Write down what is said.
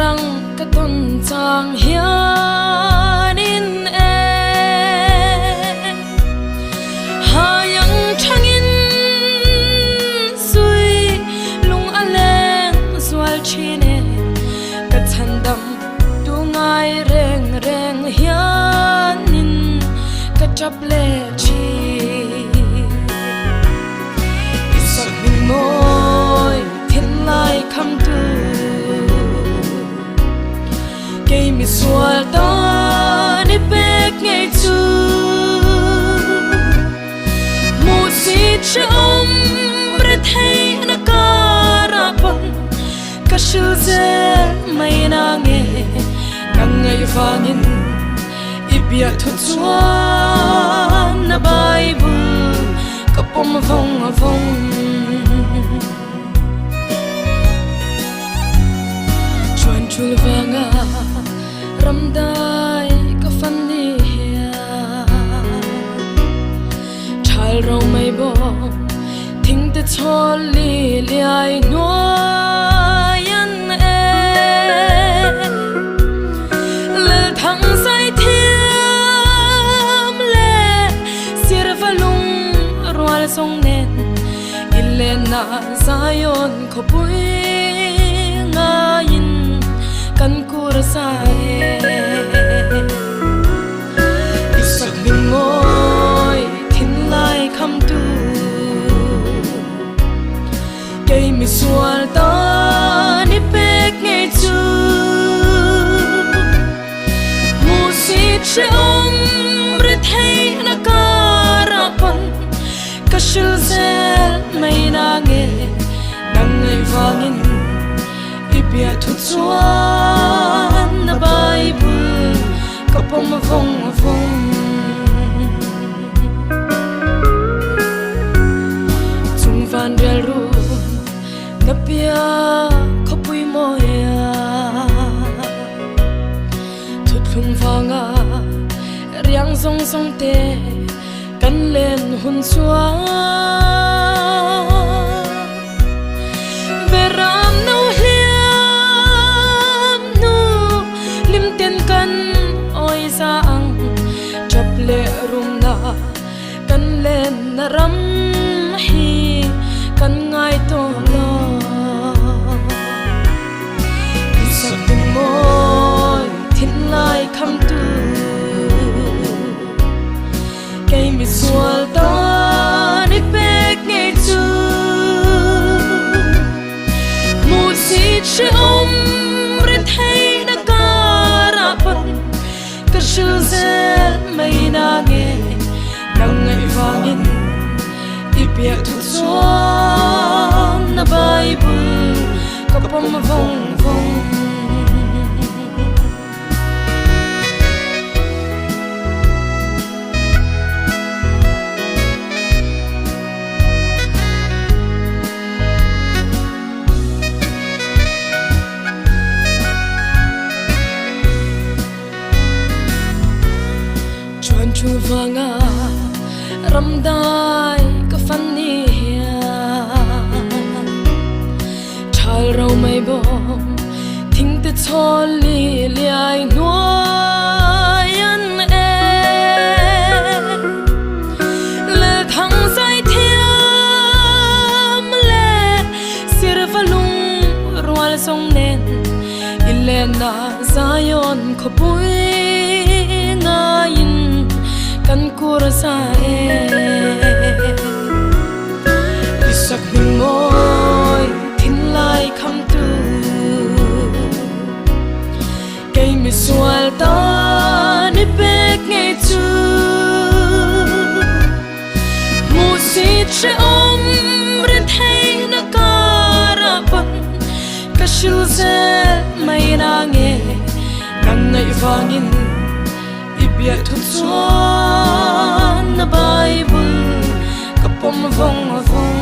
rang ka ton chang hian in e hayang thangin sui lung aleng swal chine ka chandam tu ngai reng reng hian in ka chap le chi isak bin moi thin lai kham tu cây mi xua ta ni pek ngay chu mu si chom re thei na kara pon ka shil ze mai na nge nang ngai fangin ibia thu chuan na bible ka pom vong vong chuan chul vanga ramdai ka fan ni chal ro mai bo thing te chol li liai no yan e le thang sai thiam le sir valung roal song nen ilena zion ko pui ngain kan kur sai isak bin moi thin lai kham tu cây mi sual ta ni pek ngay chu mu si chom re thei na kara pon ka shil zel mai na nge nang ngai wangin ibia thu chuan na bible ka pom vong vong chung van del ru na pia ko pui moya thut lung vanga riang song song te kan len hun chua beram no ang chap le rum na kan len na ram hi kan ngai to lo isak bin moi thin lai kham tu cây mi sual ta ni pek ngay chu mu si chom re thei na kara pon ka shil zel mai na nge nang ngai wangin ibia thu chuan na bible ka pom vong vong chu vanga ramdai ka fan ni chal ro mai bo thing te chol li liai no yan e le thang sai thiam le sir valung roal song nen ilena zion ko pui ngain kan kur sai isak bin moi thin lai kham tu cây mi sual ta ni pek ngay chu mu si chom re thei na kara pon ka shil zel mai na nge nang ngai wangin ibia thu chuan na bible ka pom vong vong